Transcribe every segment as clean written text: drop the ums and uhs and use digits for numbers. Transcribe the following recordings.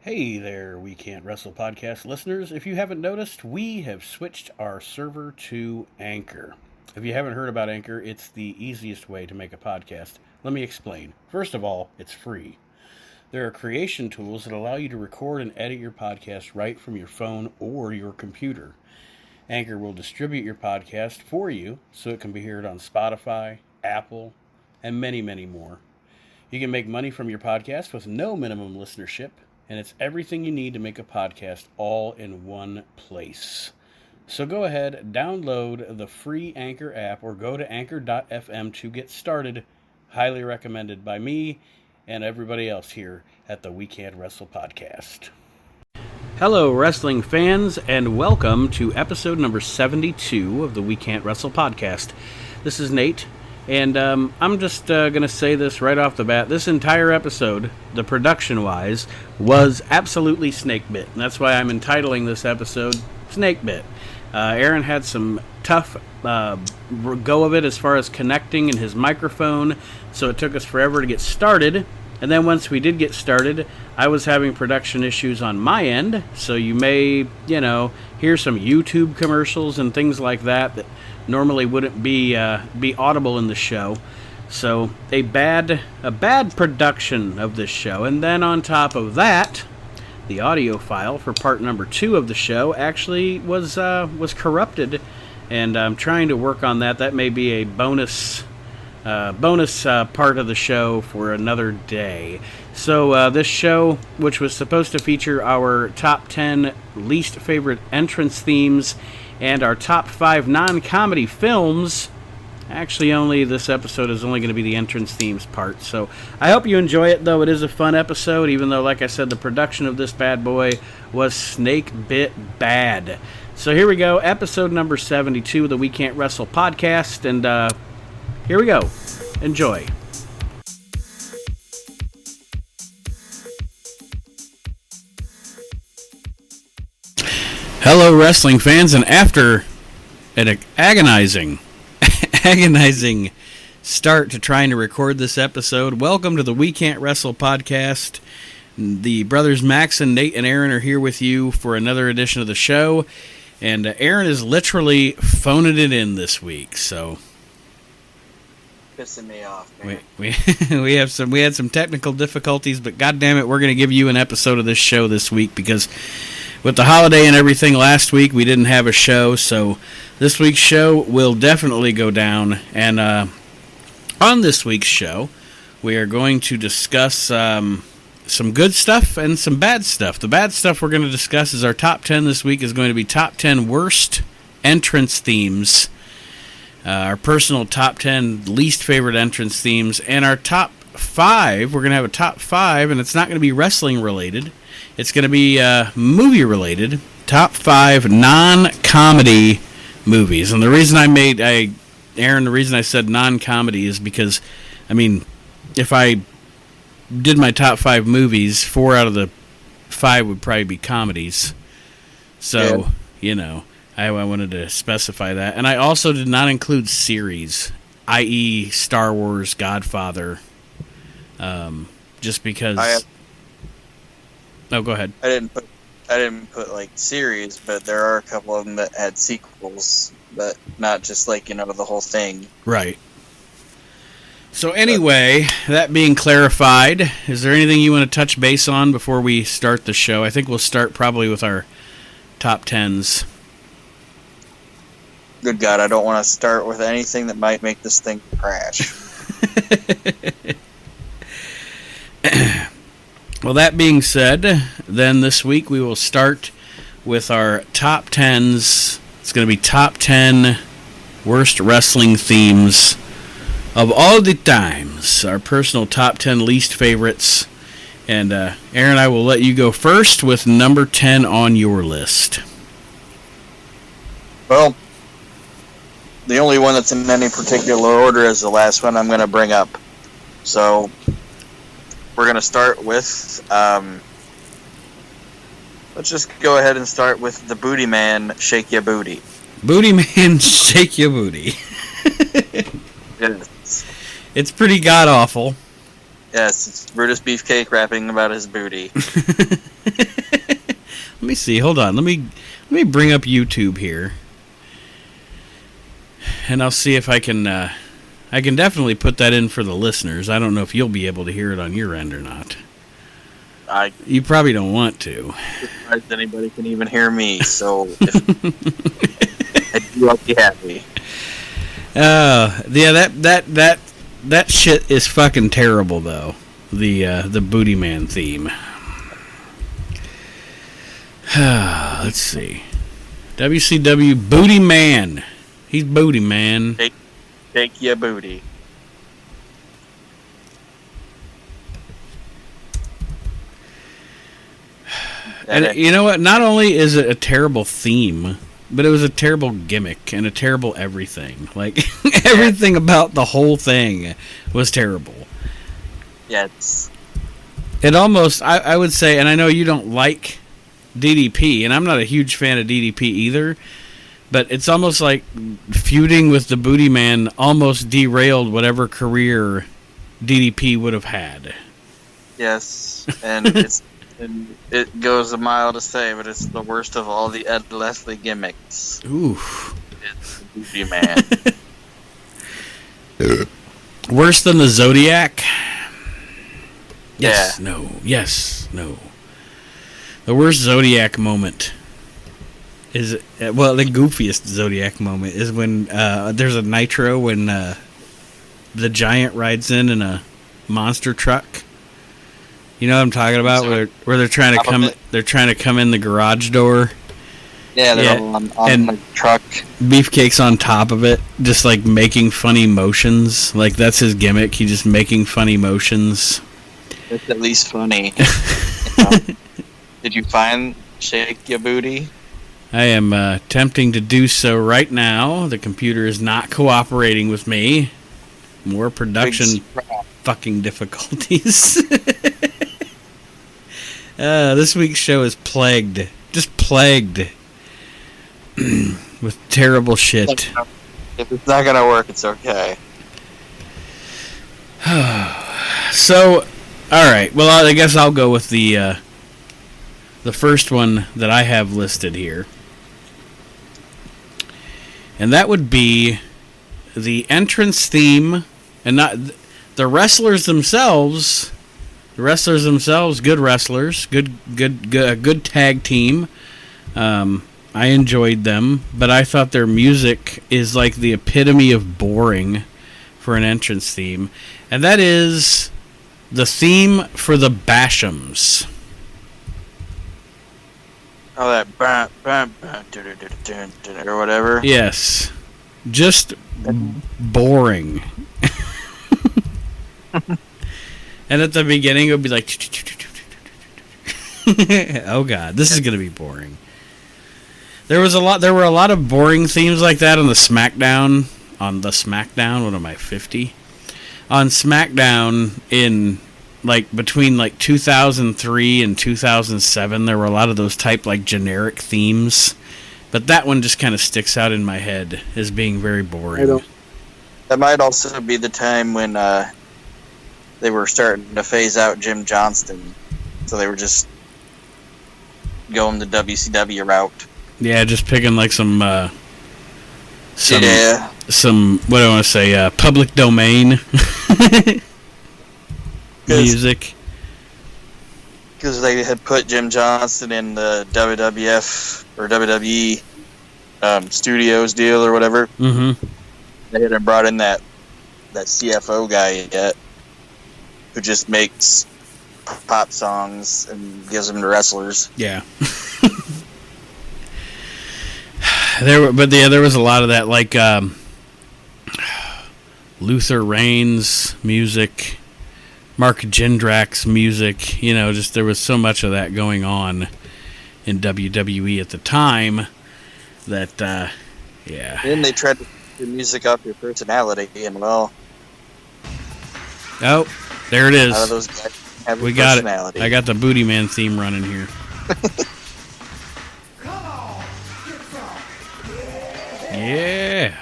Hey there, We Can't Wrestle podcast listeners. If you haven't noticed, we have switched our server to Anchor. If you haven't heard about Anchor, it's the easiest way to make a podcast. Let me explain. First of all, it's free. There are creation tools that allow you to record and edit your podcast right from your phone or your computer. Anchor will distribute your podcast for you so it can be heard on Spotify, Apple, and many, many more. You can make money from your podcast with no minimum listenership, and it's everything you need to make a podcast all in one place. So go ahead, download the free Anchor app or go to anchor.fm to get started. Highly recommended by me and everybody else here at the We Can't Wrestle podcast. Hello, wrestling fans, and welcome to episode number 72 of the We Can't Wrestle podcast. This is Nate. And I'm just going to say this right off the bat. This entire episode, the production-wise, was absolutely Snakebit. And that's why I'm entitling this episode Snakebit. Aaron had some tough go of it as far as connecting in his microphone, so it took us forever to get started. And then once we did get started, I was having production issues on my end, so you may, hear some YouTube commercials and things like that normally wouldn't be audible in the show. So a bad production of this show. And then on top of that, the audio file for part number 2 of the show actually was corrupted, and I'm trying to work on that. That may be a bonus part of the show for another day. So this show, which was supposed to feature our top 10 least favorite entrance themes and our top 5 non-comedy films, actually this episode is only going to be the entrance themes part. So I hope you enjoy it, though. It is a fun episode, even though, like I said, the production of this bad boy was Snakebit bad. So here we go, episode number 72 of the We Can't Wrestle podcast, and here we go. Enjoy. Hello, wrestling fans, and after an agonizing start to trying to record this episode, welcome to the We Can't Wrestle podcast. The brothers Max and Nate and Aaron are here with you for another edition of the show, and Aaron is literally phoning it in this week, so pissing me off, man. We had some technical difficulties, but goddamn it, we're going to give you an episode of this show this week because with the holiday and everything last week, we didn't have a show, so this week's show will definitely go down. And on this week's show, we are going to discuss some good stuff and some bad stuff. The bad stuff we're going to discuss is our top 10 this week is going to be top 10 worst entrance themes, our personal top 10 least favorite entrance themes, and our top 5. We're going to have a top 5, and it's not going to be wrestling related. It's going to be movie-related, top 5 non-comedy movies. And the reason the reason I said non-comedy is because, if I did my top 5 movies, 4 out of the 5 would probably be comedies. So, I wanted to specify that. And I also did not include series, i.e. Star Wars, Godfather, just because... Oh, go ahead. I didn't put like series, but there are a couple of them that had sequels, but not just the whole thing. Right. So anyway, that being clarified, is there anything you want to touch base on before we start the show? I think we'll start probably with our top 10s. Good God, I don't want to start with anything that might make this thing crash. Well, that being said, then this week we will start with our top 10s. It's going to be top 10 worst wrestling themes of all the times. Our personal top 10 least favorites. And Aaron, I will let you go first with number 10 on your list. Well, the only one that's in any particular order is the last one I'm going to bring up. So we're going to start with, let's just go ahead and start with the Booty Man, Shake Ya Booty. Booty Man, Shake Ya Booty. Yes. It's pretty god-awful. Yes, it's Brutus Beefcake rapping about his booty. Let me see. Hold on. Let me bring up YouTube here, and I'll see if I can. I can definitely put that in for the listeners. I don't know if you'll be able to hear it on your end or not. You probably don't want to. I'm surprised anybody can even hear me. So I'll be happy. Yeah. That shit is fucking terrible though. The Booty Man theme. Let's see. WCW Booty Man. He's Booty Man. Shake your booty. And you know what? Not only is it a terrible theme, but it was a terrible gimmick and a terrible everything. Like, everything about the whole thing was terrible. Yes. It almost, I would say, and I know you don't like DDP, and I'm not a huge fan of DDP either, but it's almost like feuding with the Booty Man almost derailed whatever career DDP would have had. Yes, and it goes a mile to say, but it's the worst of all the Ed Leslie gimmicks. Ooh. It's the Booty Man. Worse than the Zodiac? Yeah. Yes, no. The worst Zodiac moment is, the goofiest Zodiac moment is when there's a Nitro when the Giant rides in a monster truck. You know what I'm talking about? Where they're trying to come, they're trying to come in the garage door. Yeah, they're all on the truck. Beefcake's on top of it, just like making funny motions. Like that's his gimmick. He's just making funny motions. It's at least funny. Did you find Shake Your Booty? I am attempting to do so right now. The computer is not cooperating with me. More production fucking difficulties. This week's show is plagued. Just plagued. With terrible shit. If it's not gonna work, it's okay. So, alright. Well, I guess I'll go with the first one that I have listed here. And that would be the entrance theme, and not the wrestlers themselves. The wrestlers themselves, good wrestlers, good tag team. I enjoyed them, but I thought their music is like the epitome of boring for an entrance theme, and that is the theme for the Bashams. Oh, that or whatever. Yes, just boring. And at the beginning, it would be like, oh god, this is gonna be boring. There were a lot of boring themes like that on the SmackDown. What am I, 50? On SmackDown in between 2003 and 2007, there were a lot of those type generic themes. But that one just kind of sticks out in my head as being very boring. That might also be the time when they were starting to phase out Jim Johnston, so they were just going the WCW route. Yeah, just picking some what do I want to say, public domain music. Because they had put Jim Johnston in the WWF or WWE studios deal or whatever. Mm-hmm. They hadn't brought in that CFO guy yet, who just makes pop songs and gives them to wrestlers. Yeah. There was a lot of that, Luther Reigns music, Mark Jindrak's music. Just there was so much of that going on in WWE at the time that, yeah. And they tried to put your music off your personality, and well. Oh, there it is. Out of those guys have we got it. I got the Booty Man theme running here. Yeah.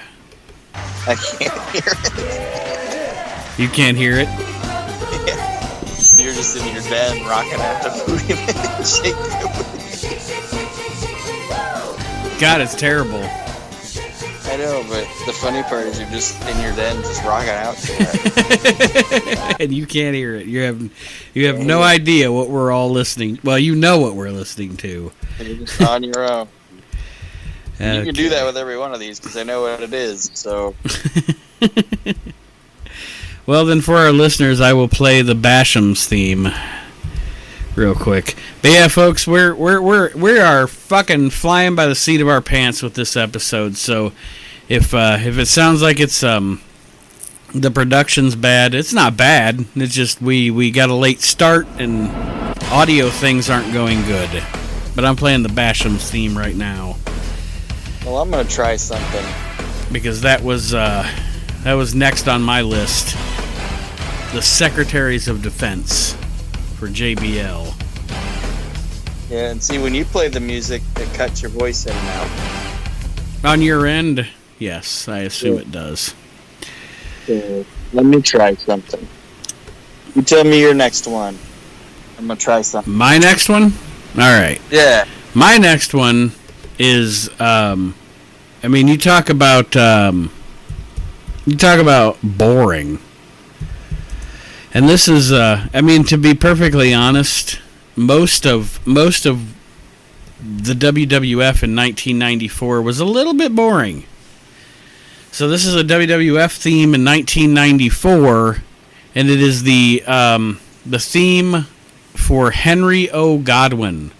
I can't hear it. You can't hear it? Yeah. just in your den rocking out to Booty Man Shake It. God, it's terrible. I know, but the funny part is you're just in your den just rocking out to it. And you can't hear it. You have no idea what we're all listening. Well, you know what we're listening to. And you're just on your own. Okay. You can do that with every one of these because I know what it is. So. Well, then for our listeners, I will play the Basham's theme real quick. But yeah, folks, we are fucking flying by the seat of our pants with this episode. So if it sounds like it's the production's bad, it's not bad. It's just we got a late start and audio things aren't going good. But I'm playing the Basham's theme right now. Well, I'm gonna try something because that was next on my list. The Secretaries of Defense for JBL. Yeah, and see, when you play the music, it cuts your voice in and out. On your end, yes, I assume it does. Let me try something. You tell me your next one. I'm going to try something. My next one? Alright. Yeah. My next one is, you talk about boring. And this is, to be perfectly honest, most of the WWF in 1994 was a little bit boring. So this is a WWF theme in 1994, and it is the theme for Henry O. Godwinn.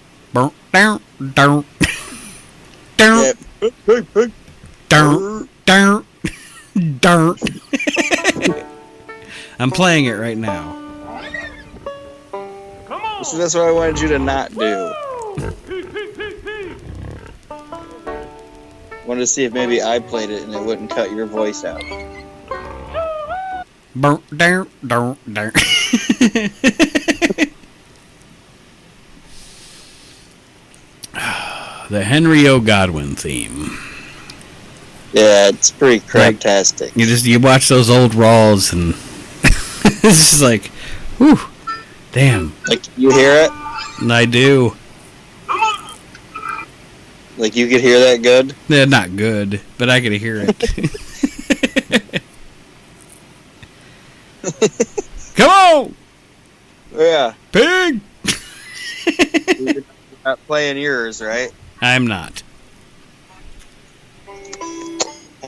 I'm playing it right now. So that's what I wanted you to not do. Wanted to see if maybe I played it and it wouldn't cut your voice out. The Henry O. Godwinn theme. Yeah, it's pretty craptastic. You watch those old Raws and it's just like, whew, damn. Like, you hear it? And I do. Like, you could hear that good? Yeah, not good, but I could hear it. Come on! Yeah. Pig! You're not playing yours, right? I'm not.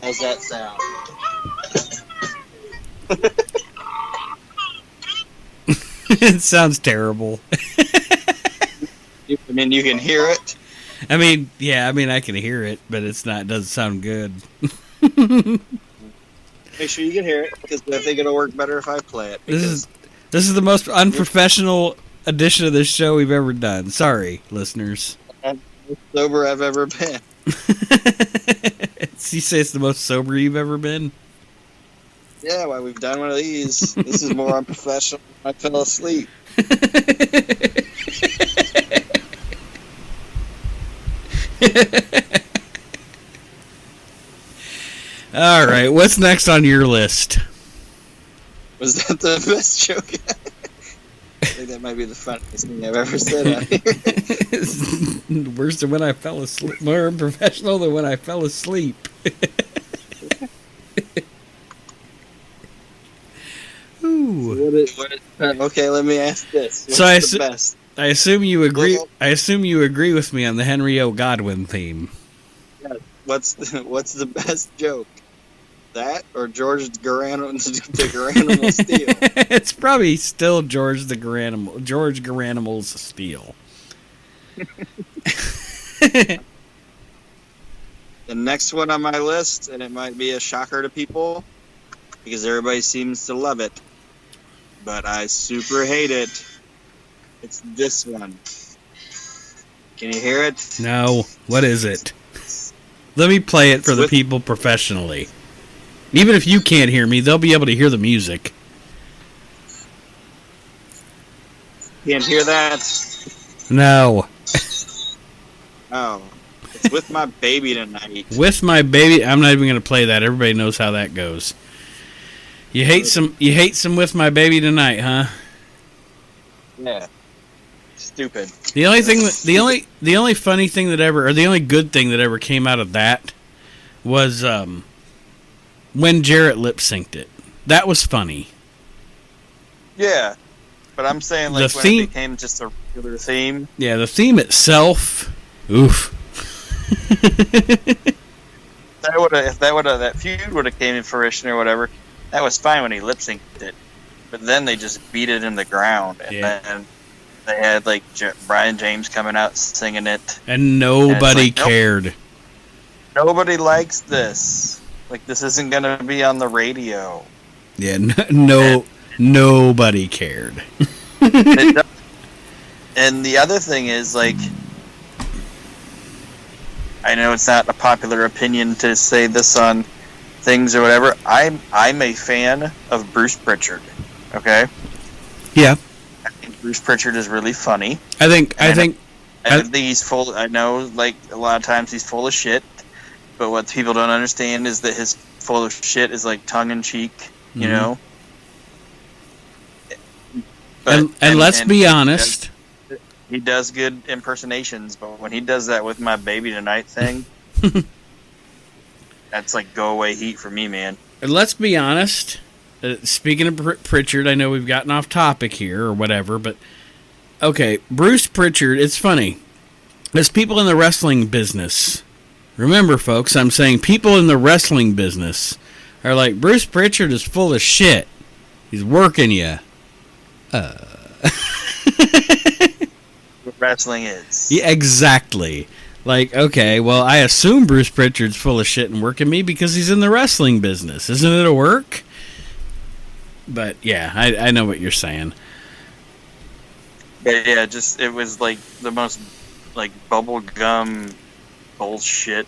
How's that sound? It sounds terrible. You can hear it? I can hear it, but it doesn't sound good. Make sure you can hear it, because I think it'll work better if I play it. This is the most unprofessional edition of this show we've ever done. Sorry, listeners. I'm the most sober I've ever been. You say it's the most sober you've ever been? Yeah, well, we've done one of these. This is more unprofessional than I fell asleep. All right, what's next on your list? Was that the best joke? I think that might be the funniest thing I've ever said on here. Worse than when I fell asleep. More unprofessional than when I fell asleep. Ooh. Okay, let me ask this. What's the best? I assume you agree. I assume you agree with me on the Henry O. Godwinn theme. Yeah. What's the best joke? That or George the Garanimal Steel? It's probably still George Garanimal's Steel. The next one on my list, and it might be a shocker to people, because everybody seems to love it, but I super hate it. It's this one. Can you hear it? No. What is it? Let me play it for the people professionally. Even if you can't hear me, they'll be able to hear the music. Can't hear that? No. Oh. It's With My Baby Tonight. With My Baby... I'm not even going to play that. Everybody knows how that goes. You hate some With My Baby Tonight, huh? Yeah. Stupid. The only funny thing that ever, or the only good thing that ever came out of that was when Jarrett lip synced it. That was funny. Yeah, but I'm saying like when it became just a regular theme. Yeah, the theme itself. Oof. If that feud would have came in fruition or whatever, that was fine when he lip synced it. But then they just beat it in the ground, and then they had like Brian James coming out singing it, and nobody cared. Nope, nobody likes this. Like, this isn't gonna be on the radio. Yeah, nobody cared. And the other thing is, like, I know it's not a popular opinion to say this on things or whatever. I'm a fan of Bruce Pritchard. Okay. Yeah. I think Bruce Pritchard is really funny. I think he's full. I know, like, a lot of times he's full of shit. But what people don't understand is that his full of shit is like tongue in cheek. You know. But, and let's be honest. He does good impersonations, but when he does that with My Baby Tonight thing, that's like go away heat for me, man. And let's be honest. Speaking of Pritchard, I know we've gotten off topic here or whatever, but okay, Bruce Pritchard, it's funny. There's people in the wrestling business. Remember, folks, I'm saying people in the wrestling business are like, Bruce Pritchard is full of shit. He's working you. What wrestling is. Yeah, exactly. Like, okay, well, I assume Bruce Pritchard's full of shit and working me because he's in the wrestling business. Isn't it a work? But, yeah, I know what you're saying. But, yeah, just, it was, like, the most, like, bubblegum bullshit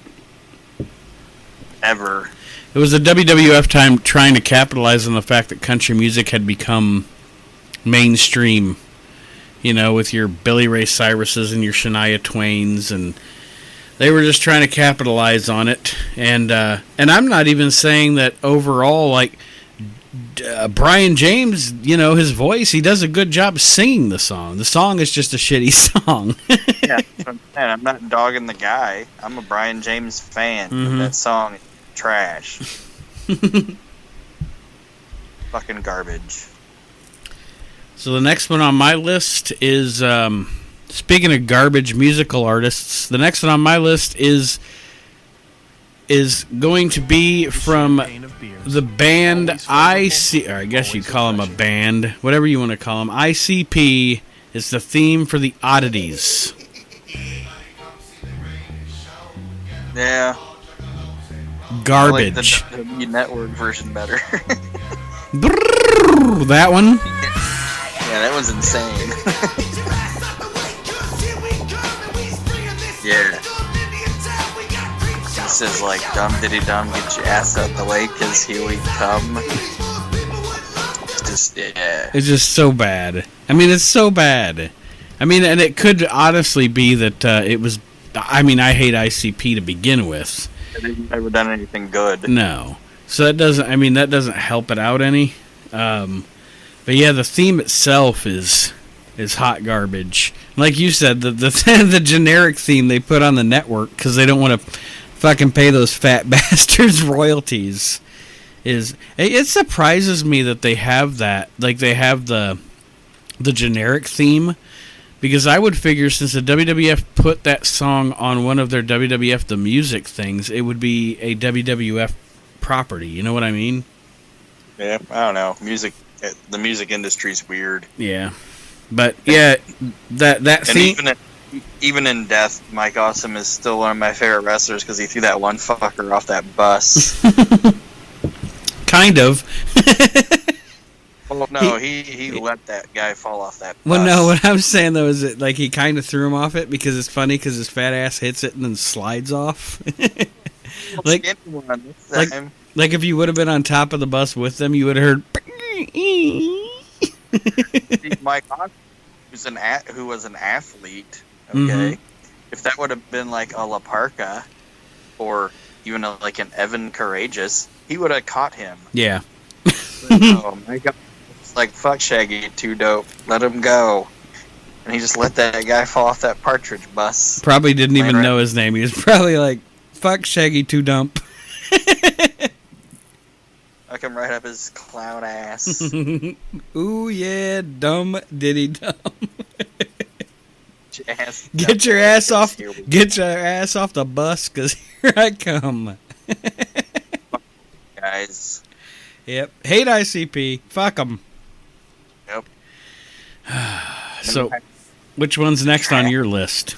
ever. It was the WWF time trying to capitalize on the fact that country music had become mainstream, you know, with your Billy Ray Cyruses and your Shania Twains, and they were just trying to capitalize on it. And I'm not even saying that overall, like, Brian James, you know, his voice, he does a good job singing the song. The song is just a shitty song. Yeah, I'm not dogging the guy. I'm a Brian James fan. But that song is trash. Fucking garbage. So the next one on my list is, speaking of garbage musical artists, the next one on my list is going to be from the band IC, or I guess you call them a band, whatever you want to call them. ICP is the theme for the Oddities. Yeah. Garbage. I like the network version better. That one? Yeah, that was insane. Yeah. This is like dum diddy dum, get your ass out the way, cause here we come. It's just, yeah. It's just so bad. I mean, it's so bad. I mean, and it could honestly be that it was. I mean, I hate ICP to begin with. They've never done anything good. No. So that doesn't. I mean, that doesn't help it out any. But yeah, the theme itself is hot garbage. Like you said, the generic theme they put on the network because they don't want to fucking pay those fat bastards royalties. It surprises me that they have that. Like they have the generic theme. Because I would figure since the WWF put that song on one of their WWF The Music things, it would be a WWF property. You know what I mean? Yeah, I don't know. The music industry's weird. Yeah. But, yeah, that theme... Even in death, Mike Awesome is still one of my favorite wrestlers because he threw that one fucker off that bus. Kind of. Well, no, he let that guy fall off that bus. Well, no, what I'm saying, though, is that like he kind of threw him off it because it's funny because his fat ass hits it and then slides off. like if you would have been on top of the bus with them, you would have heard... Mike Awesome, who was an athlete, okay? If that would have been like a La Parka or even like an Evan Courageous, he would have caught him. Yeah. Oh my God. It's like, fuck Shaggy, too dope. Let him go. And he just let that guy fall off that partridge bus. Probably didn't even know his name. He was probably like, fuck Shaggy 2 Dump. I come right up his clown ass. Ooh, yeah, dumb diddy dumb. Get your ass off the bus, because here I come. Guys. Yep. Hate ICP. Fuck them. Yep. So, which one's next on your list?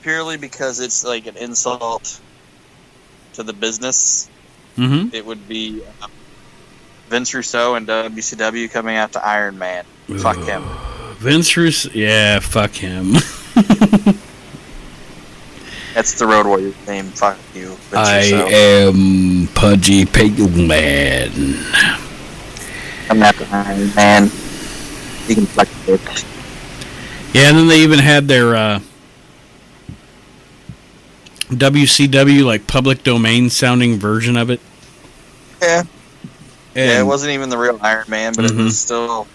Purely because it's like an insult to the business. Mm-hmm. It would be Vince Russo and WCW coming out to Iron Man. Fuck him. Vince Russo, yeah, fuck him. That's the Road Warrior theme. Fuck you, Vince Russo. I am Pudgy Pigman. Coming out to Iron Man. He can fuck it. Yeah, and then they even had their WCW like public domain sounding version of it. Yeah. Yeah, it wasn't even the real Iron Man, but it was still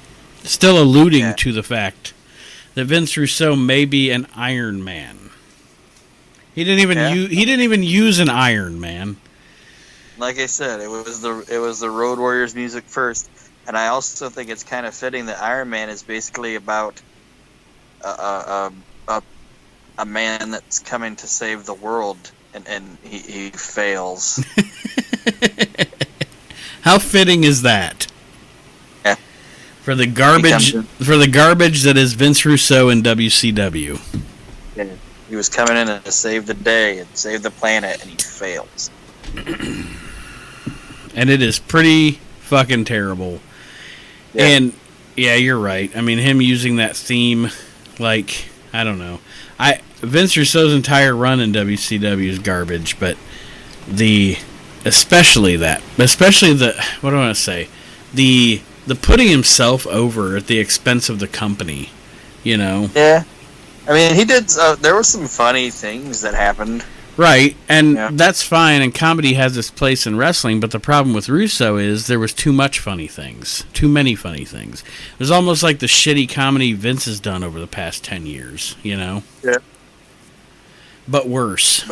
alluding to the fact that Vince Russo may be an Iron Man. He didn't even use an Iron Man. Like I said, it was the Road Warriors music first, and I also think it's kind of fitting that Iron Man is basically about a man that's coming to save the world, and he fails. How fitting is that? Yeah. For the garbage that is Vince Russo and WCW. Yeah. He was coming in to save the day and save the planet, and he fails. And it is pretty fucking terrible. Yeah. And yeah, you're right. I mean, him using that theme, like, I don't know. Vince Russo's entire run in WCW is garbage, but especially the what do I want to say? The putting himself over at the expense of the company, you know? Yeah. I mean, he did. There were some funny things that happened. Right, and that's fine, and comedy has its place in wrestling, but the problem with Russo is there was too much funny things. Too many funny things. It was almost like the shitty comedy Vince has done over the past 10 years, you know? Yeah. But worse.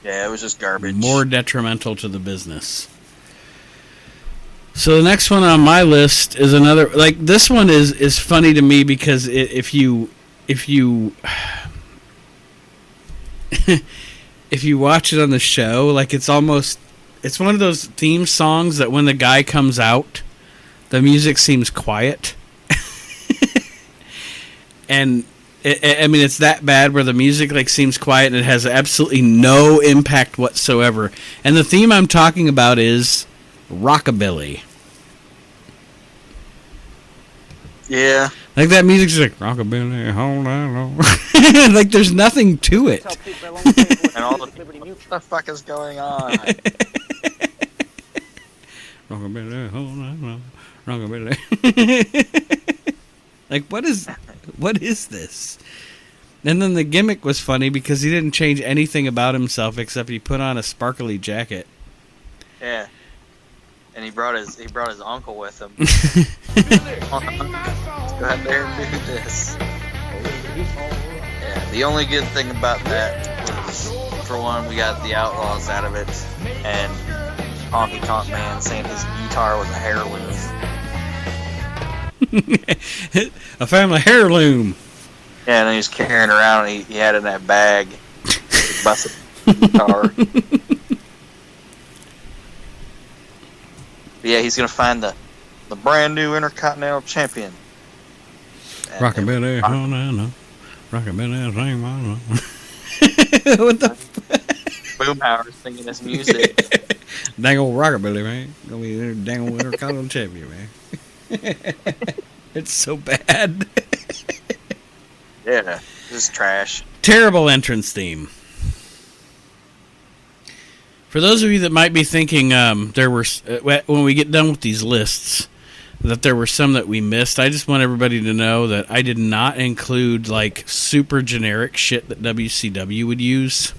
Yeah, it was just garbage. More detrimental to the business. So the next one on my list is another... Like, this one is funny to me because if you if you watch it on the show, like it's one of those theme songs that when the guy comes out, the music seems quiet. And I mean, it's that bad where the music like seems quiet and it has absolutely no impact whatsoever. And the theme I'm talking about is rockabilly. Yeah. Like that music's just like rockabilly, hold on. Like there's nothing to it. And all what the fuck is going on? Rockabilly, hold on, rockabilly. Like what is this? And then the gimmick was funny because he didn't change anything about himself except he put on a sparkly jacket. Yeah. And he brought his uncle with him. Go out there and do this. Yeah, the only good thing about that was, for one, we got the Outlaws out of it, and Honky Tonk Man saying his guitar was a heirloom. A family heirloom. Yeah, and he was carrying around, and he had it in that bag. He busted guitar. But yeah, he's gonna find the brand new Intercontinental Champion. Rockabilly, oh no, rockabilly, sing my love. What the? Boomhauer singing his music. Dang old rockabilly, man. Gonna be the dang old Intercontinental Champion, man. It's so bad. Yeah, just trash. Terrible entrance theme. For those of you that might be thinking there were, when we get done with these lists, that there were some that we missed, I just want everybody to know that I did not include like super generic shit that WCW would use.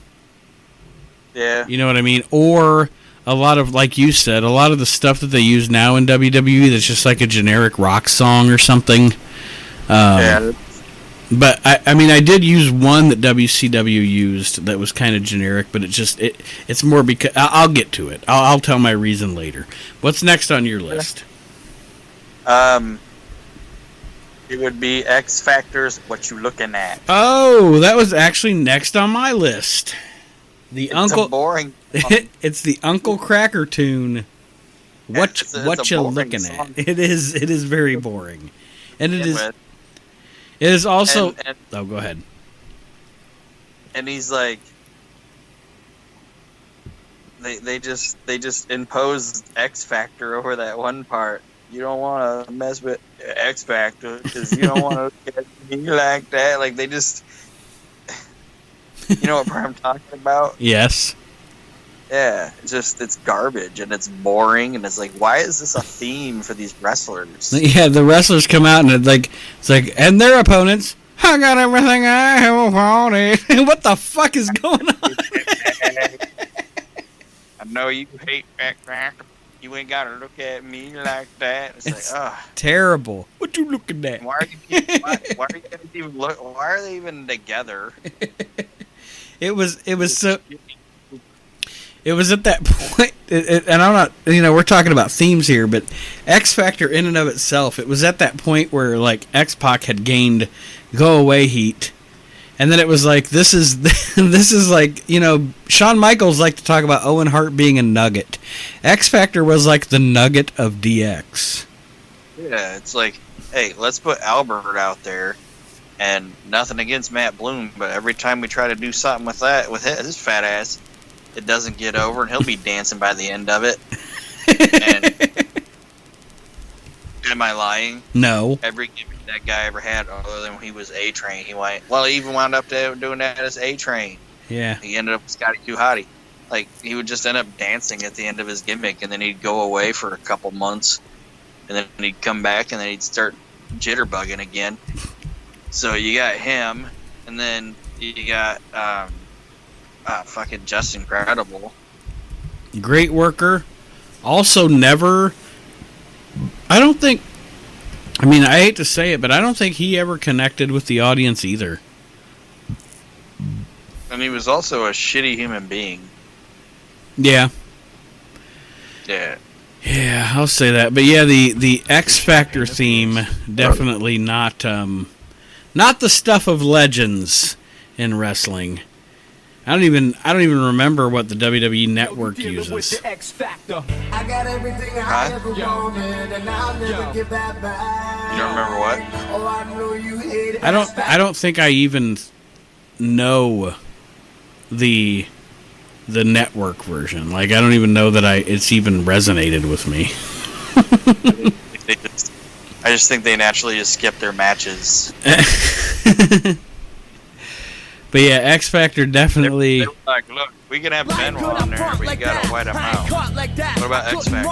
Yeah. You know what I mean? Or a lot of, like you said, a lot of the stuff that they use now in WWE that's just like a generic rock song or something. Yeah. But I mean, I did use one that WCW used that was kind of generic, but it's more because I'll get to it. I'll tell my reason later. What's next on your list? It would be X Factor's What You Looking At. Oh, that was actually next on my list. It's a boring. It's the Uncle Cracker tune. What you looking song. at? It is very boring, and it is. It is also. Oh, go ahead. And he's like, they just imposed X Factor over that one part. You don't want to mess with X Factor because you don't want to get me like that. Like they just, you know what part I'm talking about? Yes. Yeah, it's garbage and it's boring and it's like, why is this a theme for these wrestlers? Yeah, the wrestlers come out and it's like, and their opponents, I got everything I ever wanted. What the fuck is going on? I know you hate X Factor. You ain't gotta look at me like that. It's like, ugh. Terrible. What you looking at? Why are they even together? It was so. It was at that point, and I'm not, we're talking about themes here, but X Factor in and of itself, it was at that point where, like, X-Pac had gained go-away heat, and then it was like, this is like, Shawn Michaels liked to talk about Owen Hart being a nugget. X Factor was like the nugget of DX. Yeah, it's like, hey, let's put Albert out there, and nothing against Matt Bloom, but every time we try to do something with his fat ass, it doesn't get over, and he'll be dancing by the end of it. And, am I lying? No. Every gimmick that guy ever had, other than when he was A-Train, he even wound up doing that as A-Train. Yeah. He ended up with Scotty 2 Hotty. Like, he would just end up dancing at the end of his gimmick, and then he'd go away for a couple months, and then he'd come back, and then he'd start jitterbugging again. So you got him, and then you got fucking Just Incredible. Great worker. Also never... I hate to say it, but I don't think he ever connected with the audience either. And he was also a shitty human being. Yeah. Yeah. Yeah, I'll say that. But yeah, the X Factor theme, definitely not the stuff of legends in wrestling. I don't even remember what the WWE Network uses. You don't remember what? I don't think I even know the network version. Like, I don't even know that it's even resonated with me. I just think they naturally just skip their matches. But yeah, X Factor definitely. They were like, look, we can have Benoit on there, but you gotta white him out. What about X Factor?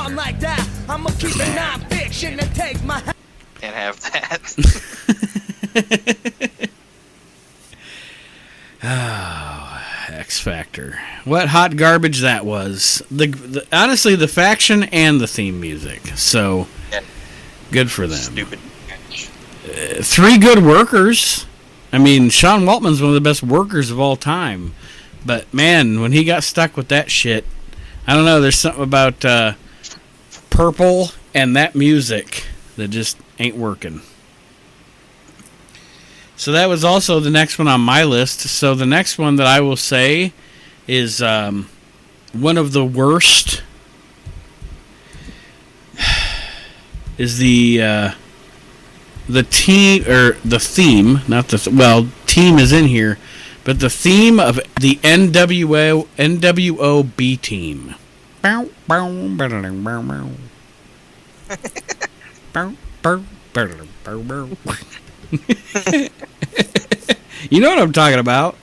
Can't have that. Oh, X Factor! What hot garbage that was. Honestly, the faction and the theme music. So, yeah. Good for them. Stupid. 3 good workers. I mean, Sean Waltman's one of the best workers of all time. But, man, when he got stuck with that shit, I don't know, there's something about Purple and that music that just ain't working. So that was also the next one on my list. So the next one that I will say is one of the worst is the team, or the theme, not the, well, team is in here, but the theme of the NWO B team. You know what I'm talking about.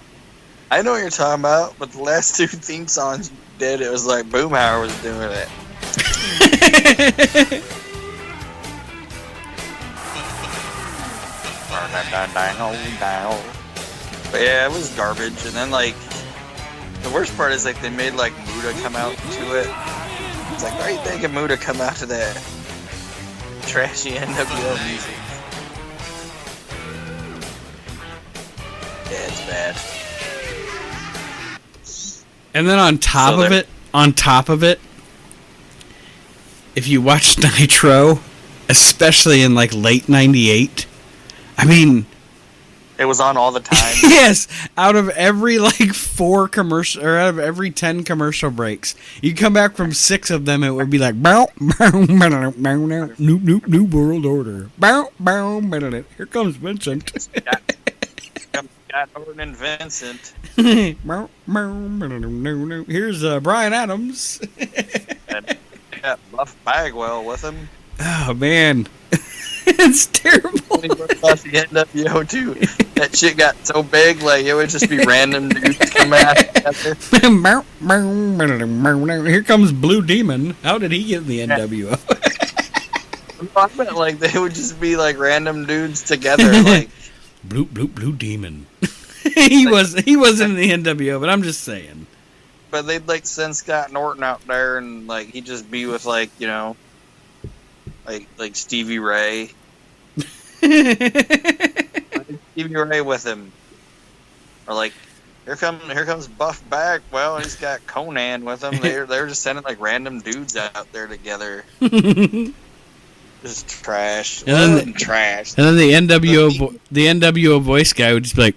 I know what you're talking about, but the last 2 theme songs you did, it was like Boomhauer was doing it. But yeah, it was garbage. And then, like, the worst part is, like, they made, like, Muda come out to it. It's like, why are you making Muda come out to that trashy NWO music? Yeah, it's bad. And then on top of it, if you watch Nitro, especially in like late '98, I mean, it was on all the time. Yes, out of every like 4 commercial, or out of every 10 commercial breaks, you come back from 6 of them, it would be like, bow, bow, bow, bow, new world order. Bow, bow, bow, here comes Vincent. Got Norton and Vincent. Here's Brian Adams. And got Buff Bagwell with him. Oh man, it's terrible. Off the NWO too. That shit got so big, like it would just be random dudes coming after. Here comes Blue Demon. How did he get in the NWO? I meant like they would just be like random dudes together, like Blue Demon. he wasn't in the NWO, but I'm just saying. But they'd like send Scott Norton out there, and like he'd just be with like, you know, like Stevie Ray. Stevie Ray with him, or like here comes Buff Bagwell, and he's got Conan with him. They're just sending like random dudes out there together. Just trash. And trash. And then the NWO voice guy would just be like,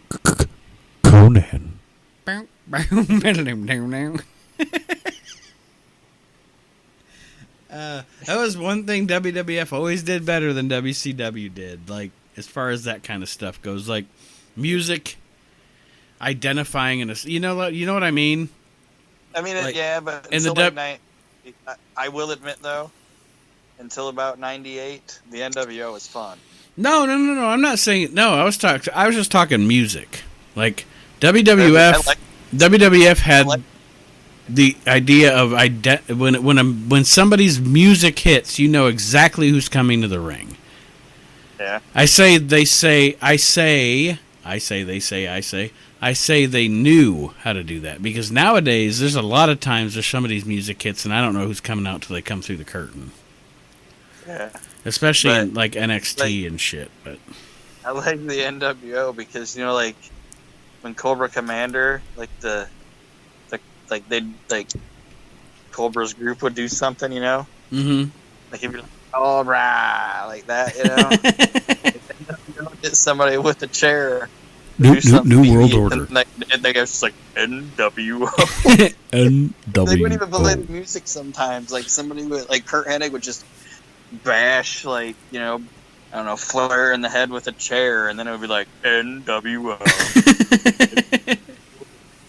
Conan. That was one thing WWF always did better than WCW did, like as far as that kind of stuff goes, like music, identifying, and you know what I mean. I mean, like, yeah, but in I will admit though, until about '98, the NWO was fun. No. I'm not saying no. I was just talking music, like WWF. WWF had the idea of when somebody's music hits, you know exactly who's coming to the ring. Yeah. I say they knew how to do that, because nowadays there's a lot of times there's somebody's music hits and I don't know who's coming out till they come through the curtain. Yeah. Especially in like NXT and shit. But I like the NWO because, you know, like when Cobra Commander, Cobra's group would do something, you know? Mm-hmm. Like he'd be like, Cobra, like that, you know? Get somebody with a chair. New world order. And they go just like NWO. NWO. They wouldn't even play the music sometimes. Like somebody would, like Kurt Hennig would just bash, like, you know, I don't know, Flair in the head with a chair, and then it would be like NWO.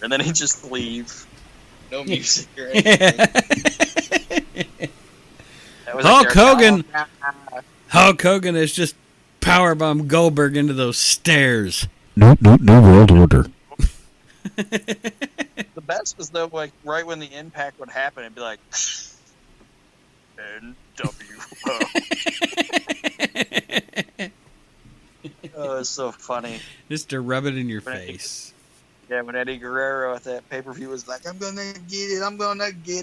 And then he'd just leave. No music or anything. Hulk Hogan has just powerbombed Goldberg into those stairs. New world order. The best was though, like right when the impact would happen, it'd be like NWO. Oh, it's so funny. Just to rub it in your face. Yeah, when Eddie Guerrero at that pay-per-view was like, I'm gonna get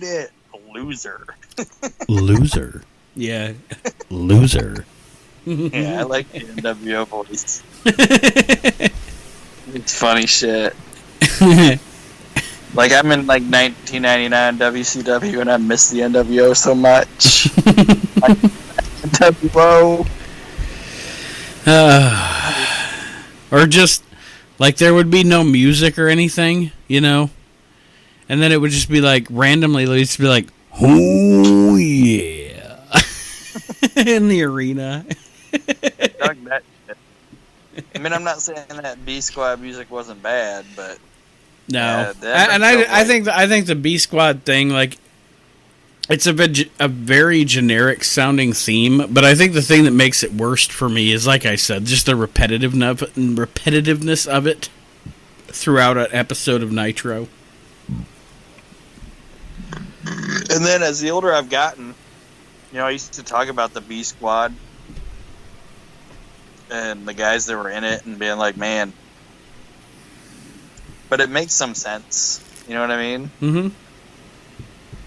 it. A loser. Loser. Yeah. Loser. Yeah, I like the NWO voice. It's funny shit. Like, I'm in, like, 1999 WCW, and I miss the NWO so much. NWO. Or just, like, there would be no music or anything, you know? And then it would just be, like, randomly, it'd just be like, oh, yeah. In the arena. I mean, I'm not saying that B Squad music wasn't bad, but no. I think the B Squad thing, like, it's a very generic sounding theme, but I think the thing that makes it worst for me is, like I said, just the repetitiveness of it throughout an episode of Nitro. And then as the older I've gotten, you know, I used to talk about the B Squad and the guys that were in it and being like, man, but it makes some sense. You know what I mean? Mm-hmm.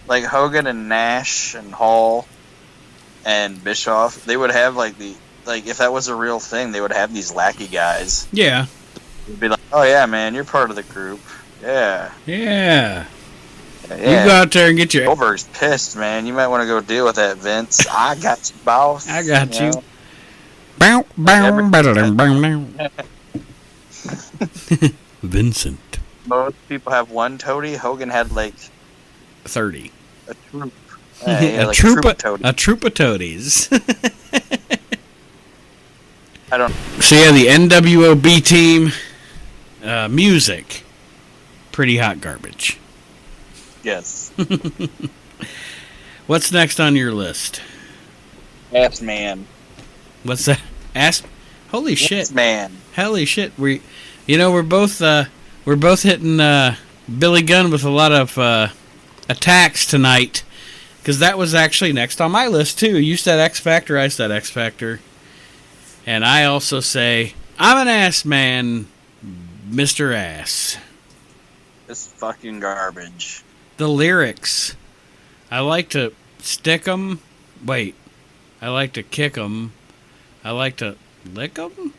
Like Hogan and Nash and Hall and Bischoff, they would have like if that was a real thing, they would have these lackey guys. Yeah. You'd be like, "Oh yeah, man, you're part of the group. Yeah, Yeah. yeah." You go out there and get your... Goldberg's pissed, man. You might want to go deal with that, Vince. I got you, boss. I got you. know? Bow, bow, bow, bow, bow. Vincent. Most people have one toady. Hogan had like 30. a troop. He had A like troop a toady. of toadies. I don't. So yeah, the NWOB team, music, pretty hot garbage. Yes. What's next on your list? Ass man. What's that? Holy shit! Ass man. Holy shit! We're both hitting Billy Gunn with a lot of attacks tonight, because that was actually next on my list too. You said X Factor, I said X Factor, and I also say I'm an ass man, Mr. Ass. This fucking garbage. The lyrics, I like to stick 'em. Wait, I like to kick 'em. I like to lick 'em.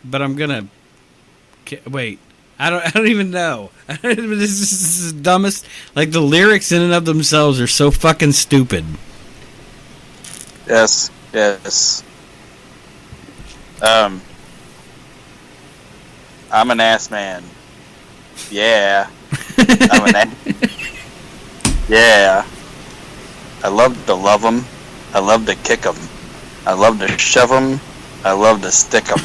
But I'm gonna wait. I don't even know. This is the dumbest. Like, the lyrics in and of themselves are so fucking stupid. Yes. I'm an ass man. Yeah. I'm an ass. Yeah. I love to love 'em. I love to kick 'em. I love to shove 'em. I love to stick 'em.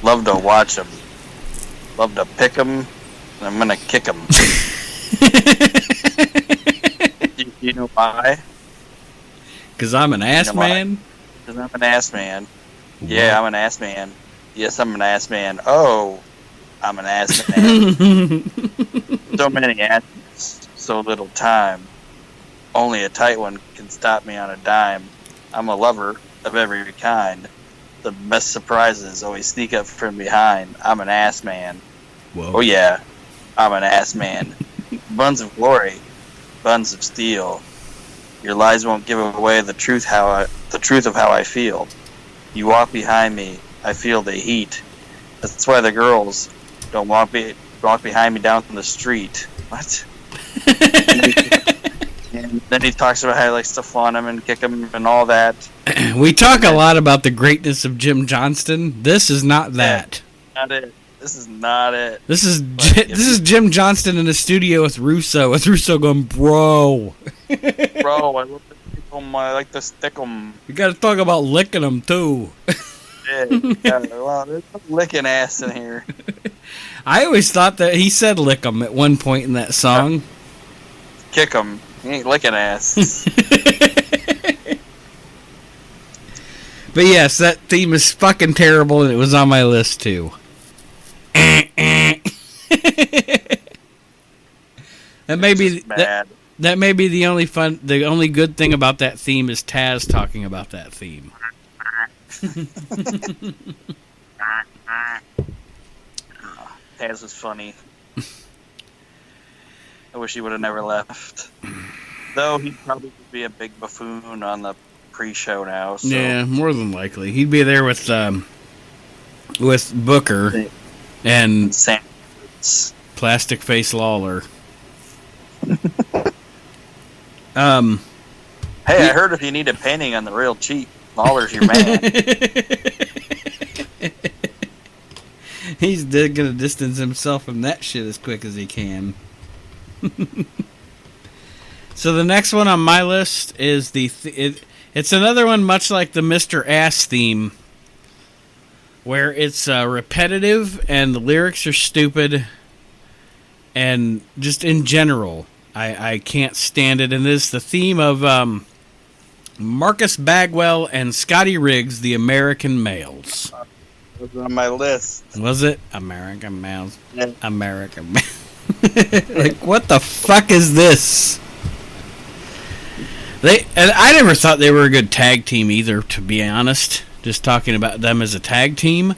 Love to watch 'em. Love to pick 'em. And I'm gonna kick 'em. You know why? Because I'm an ass man? Because I'm an ass man. Yeah, I'm an ass man. Yes, I'm an ass man. Oh, I'm an ass man. So many asses, so little time. Only a tight one can stop me on a dime. I'm a lover of every kind. The best surprises always sneak up from behind. I'm an ass man. Whoa. Oh yeah, I'm an ass man. Buns of glory, buns of steel. Your lies won't give away the truth of how I feel. You walk behind me, I feel the heat. That's why the girls don't walk behind me down the street. What? And then he talks about how he likes to flaunt him and kick him and all that. We talk a lot about the greatness of Jim Johnston. This is not that. Not it. This is not it. This is Jim Johnston in the studio with Russo. With Russo going, bro. Bro, I love to stick 'em. I like to stick 'em. You got to talk about licking them too. Yeah, well, there's some licking ass in here. I always thought that he said lick 'em at one point in that song. Kick 'em. He ain't licking ass. But yes, that theme is fucking terrible, and it was on my list too. That may be that may be the only good thing about that theme is Taz talking about that theme. Taz was funny. I wish he would have never left. Though he'd probably be a big buffoon on the pre-show now. So. Yeah, more than likely. He'd be there with Booker and Plastic Face Lawler. Hey, I heard if you need a painting on the real cheap, Lawler's your man. He's going to distance himself from that shit as quick as he can. So the next one on my list is it's another one much like the Mr. Ass theme, where it's repetitive and the lyrics are stupid, and just in general, I can't stand it. And this is the theme of Marcus Bagwell and Scotty Riggs, the American Males. It was on my list. Was it? American Males. Yeah. American Males. Like, what the fuck is this? I never thought they were a good tag team either, to be honest. Just talking about them as a tag team.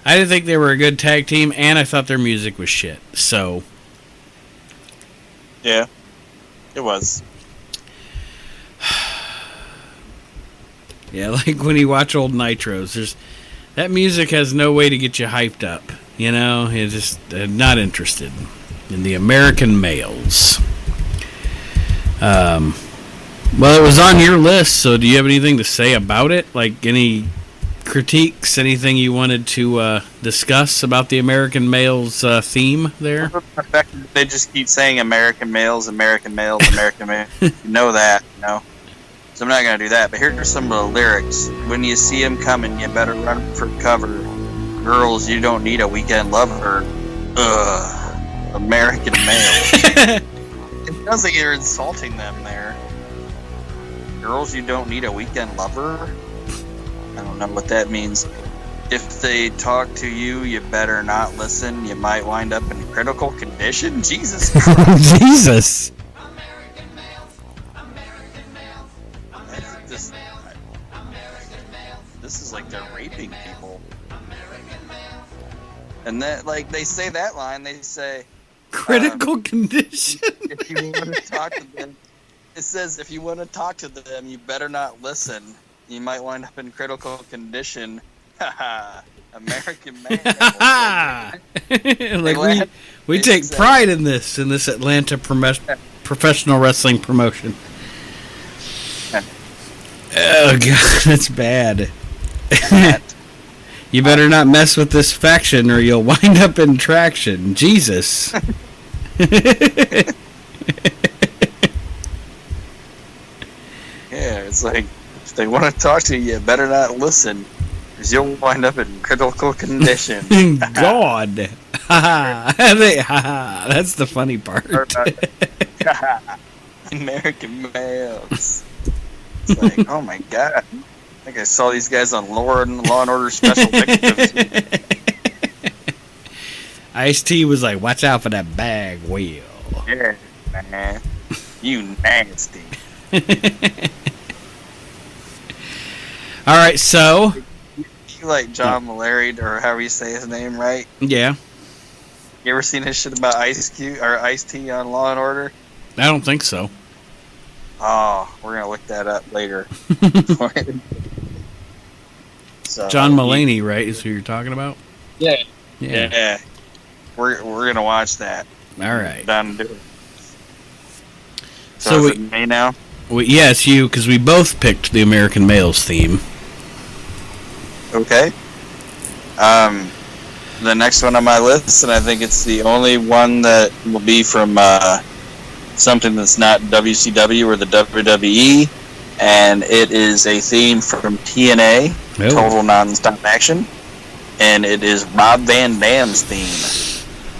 I didn't think they were a good tag team, and I thought their music was shit. So. Yeah, it was. Yeah, like when you watch old Nitros, That music has no way to get you hyped up. You know, you're just not interested in the American males. Well, it was on your list, so do you have anything to say about it? Like any critiques, anything you wanted to discuss about the American males theme there? They just keep saying American males, American males, American males. You know that, you know. So I'm not going to do that. But here's some of the lyrics. When you see them coming, you better run for cover. Girls, you don't need a weekend lover. Ugh. American males. It sounds like you're insulting them there. Girls, you don't need a weekend lover? I don't know what that means. If they talk to you, you better not listen. You might wind up in critical condition. Jesus Christ. Jesus. This is like they're raping people. And that, like, they say that line, they say... Critical condition? If you want to talk to them... It says, if you want to talk to them, you better not listen. You might wind up in critical condition. Haha. American man. Like we take pride in this Atlanta professional wrestling promotion. Oh god, that's bad. You better not mess with this faction or you'll wind up in traction. Jesus. Yeah, it's like, if they want to talk to you, you better not listen, because you'll wind up in critical condition. God. That's the funny part. American males. It's like, oh my god. I think I saw these guys on Law and Order Special Victims. Ice-T was like, watch out for that bag wheel. Yeah, man. You nasty. All right, so you like John Mallory, or however you say his name, right? Yeah. You ever seen his shit about Ice-T on Law and Order? I don't think so. Oh, we're gonna look that up later. So, John Mulaney, right? Is who you're talking about? Yeah. Yeah. Yeah. We're gonna watch that. All right. Done. Do it. So is it me now? Yeah, it's you, because we both picked the American Males theme. Okay. The next one on my list, and I think it's the only one that will be from something that's not WCW or the WWE, and it is a theme from TNA, Total Nonstop Action, and it is Rob Van Dam's theme.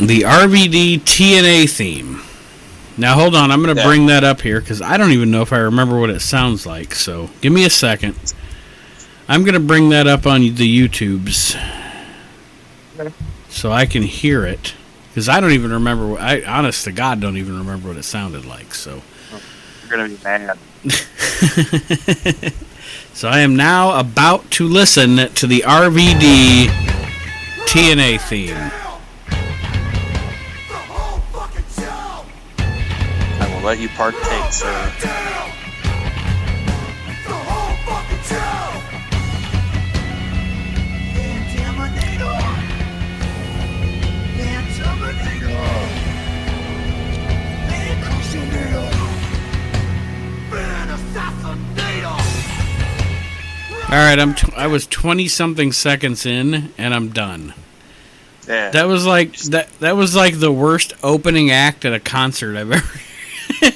The RVD TNA theme. Now, hold on. I'm going to bring that up here because I don't even know if I remember what it sounds like. So, give me a second. I'm going to bring that up on the YouTubes so I can hear it because I don't even remember. I, honest to God, don't even remember what it sounded like. So, you're going to be mad. So, I am now about to listen to the RVD TNA theme. Let you partake, sir. All right, I was 20-something seconds in, and I'm done. Yeah. That was like the worst opening act at a concert I've ever.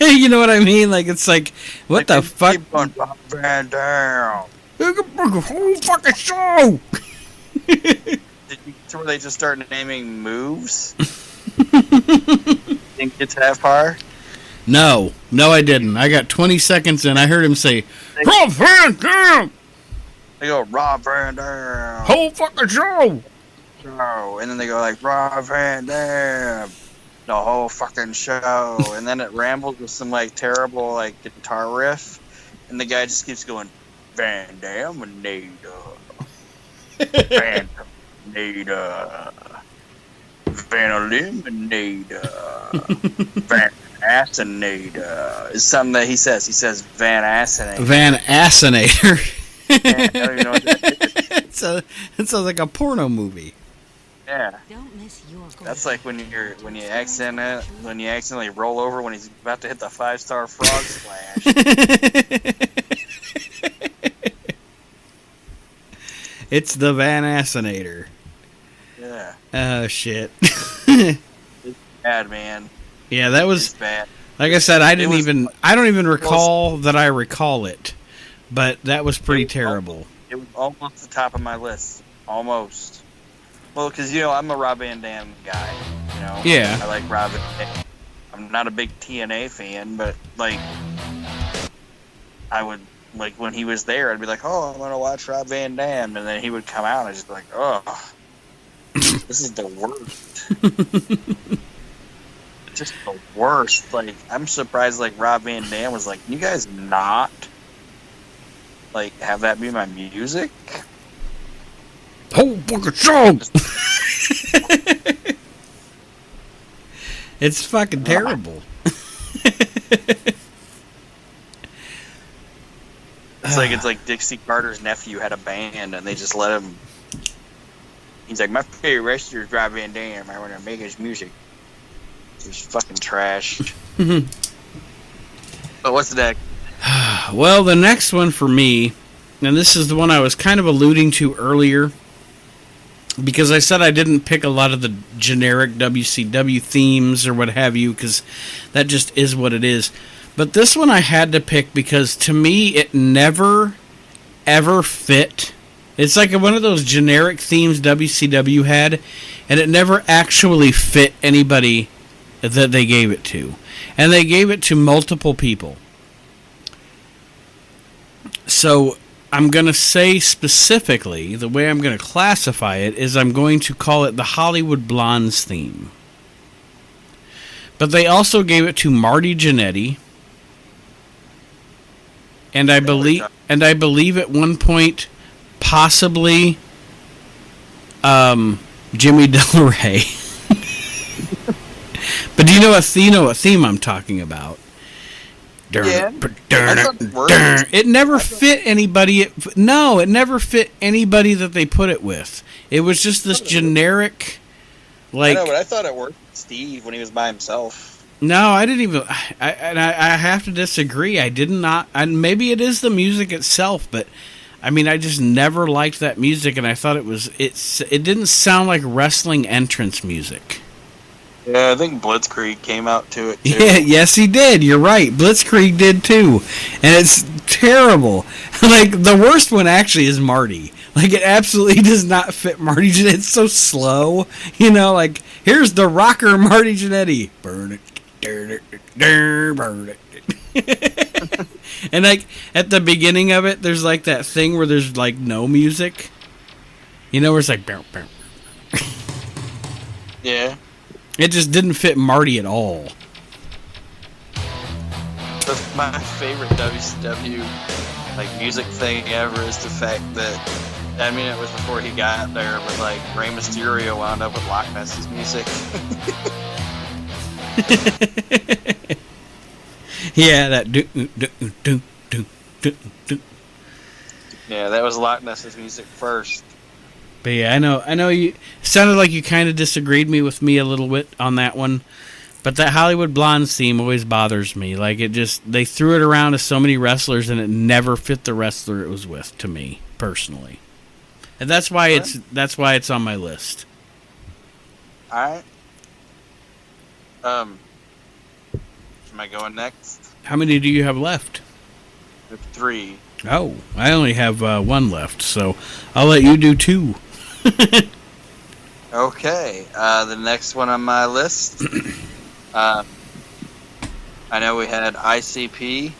You know what I mean? Like, it's like, what the fuck? Keep on Van Dam. Whole fucking show. Did you see where they just started naming moves? Think it's half par? No, I didn't. I got 20 seconds in. I heard him say, Rob Van Dam. They go, Rob Van Dam. Whole fucking show. And then they go like, Rob Van Dam. The whole fucking show. And then it rambles with some like terrible like guitar riff. And the guy just keeps going, Van Dam and Nada. Van Nada. Van Eliminada. Van Assinator. It's something that he says. He says Van Assinator. Van Assinator. I don't even know what that is. sounds like a porno movie. Yeah. Don't miss your goal. That's like when you accidentally roll over when he's about to hit the 5-star frog splash. It's the Van Assinator. Yeah. Oh shit. It's bad, man. Yeah, that was It's bad. like I said. I don't even recall that I recall it, but that was pretty terrible. It was almost the top of my list. Almost. Well, because, I'm a Rob Van Dam guy, Yeah. I like Rob Van Dam. I'm not a big TNA fan, but, I would, when he was there, I'd be like, oh, I'm going to watch Rob Van Dam, and then he would come out, and I'd just be like, oh, this is the worst. Just the worst. I'm surprised, Rob Van Dam was like, you guys not, have that be my music? Whole fucking show. It's fucking terrible. It's like Dixie Carter's nephew had a band and they just let him. He's like, my favorite wrestler is Rob Van Dam. I want to make his music. It's fucking trash. But what's the next? Well, the next one for me, and this is the one I was kind of alluding to earlier, because I said I didn't pick a lot of the generic WCW themes or what have you, because that just is what it is. But this one I had to pick because to me it never, ever fit. It's like one of those generic themes WCW had, and it never actually fit anybody that they gave it to. And they gave it to multiple people. So I'm going to say specifically, the way I'm going to classify it is I'm going to call it the Hollywood Blondes theme. But they also gave it to Marty Jannetty. And I believe at one point, possibly, Jimmy Del Rey. But do you know what theme I'm talking about? Yeah. It never fit anybody. No, it never fit anybody that they put it with. It was just this generic, I know, but I thought it worked with Steve when he was by himself. No, I didn't even. I have to disagree. I did not. Maybe it is the music itself, but I mean, I just never liked that music, and I thought it didn't sound like wrestling entrance music. Yeah, I think Blitzkrieg came out to it, too. Yeah, yes, he did. You're right. Blitzkrieg did, too. And it's terrible. The worst one, actually, is Marty. It absolutely does not fit Marty Jannetty. It's so slow. Here's the rocker Marty Jannetty. Burn it. Burn it. And, at the beginning of it, there's, that thing where there's, no music. Where it's bow, bow. Yeah. It just didn't fit Marty at all. My favorite WCW music thing ever is the fact that, it was before he got there, but Rey Mysterio wound up with Loch Ness's music. Yeah, that do. Yeah, that was Loch Ness's music first. But yeah, I know you. It sounded like you kind of disagreed with me a little bit on that one. But that Hollywood Blondes theme always bothers me. They threw it around to so many wrestlers and it never fit the wrestler it was with, to me, personally. And that's why it's on my list. Alright. Am I going next? How many do you have left? 3. Oh, I only have 1 left, so I'll let you do 2. Okay, the next one on my list. I know we had ICP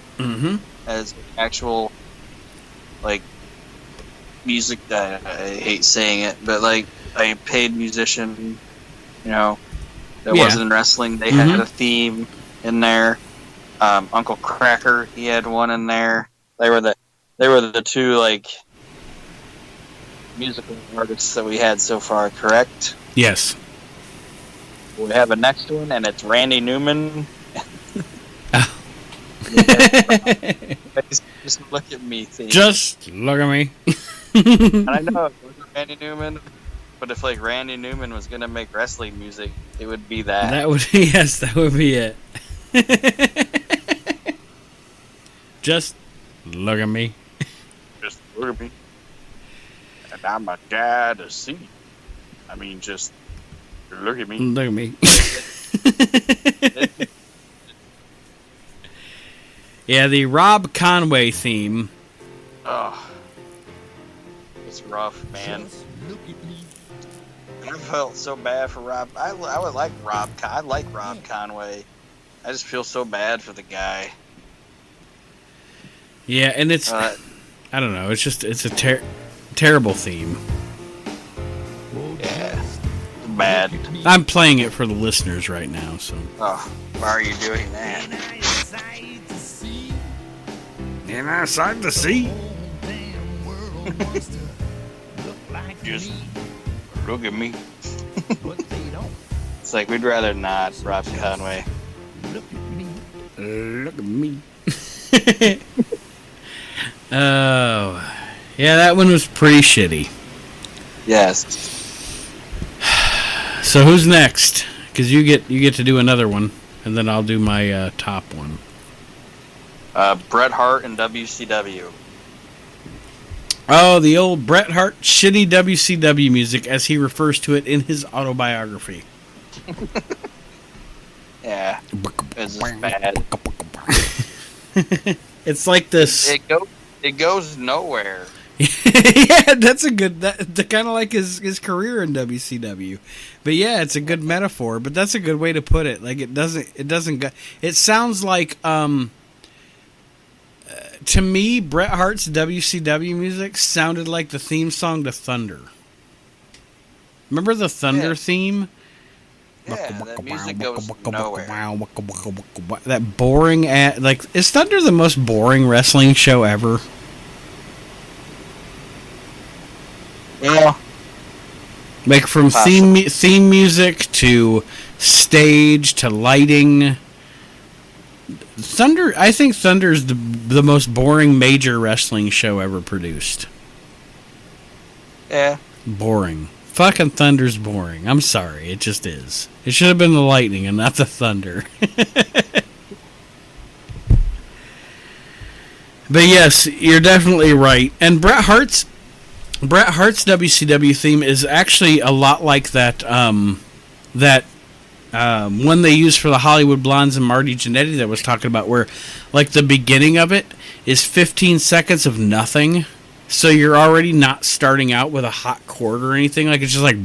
as actual music. I hate saying it, but a paid musician. That wasn't in wrestling. They had a theme in there. Uncle Cracker, he had one in there. They were the 2 musical artists that we had so far, correct? Yes. We have a next one, and it's Randy Newman. Just look at me, Theme. Just look at me. And I know it Randy Newman. But if like Randy Newman was gonna make wrestling music, it would be that. That would yes, that would be it. Just look at me. Just look at me. And I'm a guy to see. I mean, just look at me. Look at me. Yeah, the Rob Conway theme. Oh, it's rough, man. I felt so bad for Rob. I would like Rob. I like Rob Conway. I just feel so bad for the guy. Yeah, and it's I don't know. It's a terrible theme. Yeah, bad. I'm playing it for the listeners right now. So. Oh, why are you doing that? And outside the sea. Just look at me. It's like we'd rather not, Rob Conway. Look at me. Oh, yeah, that one was pretty shitty. Yes. So who's next? Because you get to do another one, and then I'll do my top one. Bret Hart and WCW. Oh, the old Bret Hart shitty WCW music, as he refers to it in his autobiography. Yeah, it's just bad. It's like this. It goes nowhere. Yeah, that's a good. That kind of like his career in WCW. But yeah, it's a good metaphor. But that's a good way to put it. Like it doesn't go. It sounds like to me, Bret Hart's WCW music sounded like the theme song to Thunder. Remember the Thunder theme? Yeah, that music goes nowhere. That boring like, is Thunder the most boring wrestling show ever? Yeah. Like from theme music to stage to lighting. Thunder, I think Thunder's the most boring major wrestling show ever produced. Yeah. Boring. Fucking Thunder's boring. I'm sorry, it just is. It should have been the lightning and not the thunder. But yes, you're definitely right. And Bret Hart's WCW theme is actually a lot like that one they used for the Hollywood Blondes and Marty Jannetty that was talking about, where like the beginning of it is 15 seconds of nothing. So you're already not starting out with a hot chord or anything. Like, it's just like...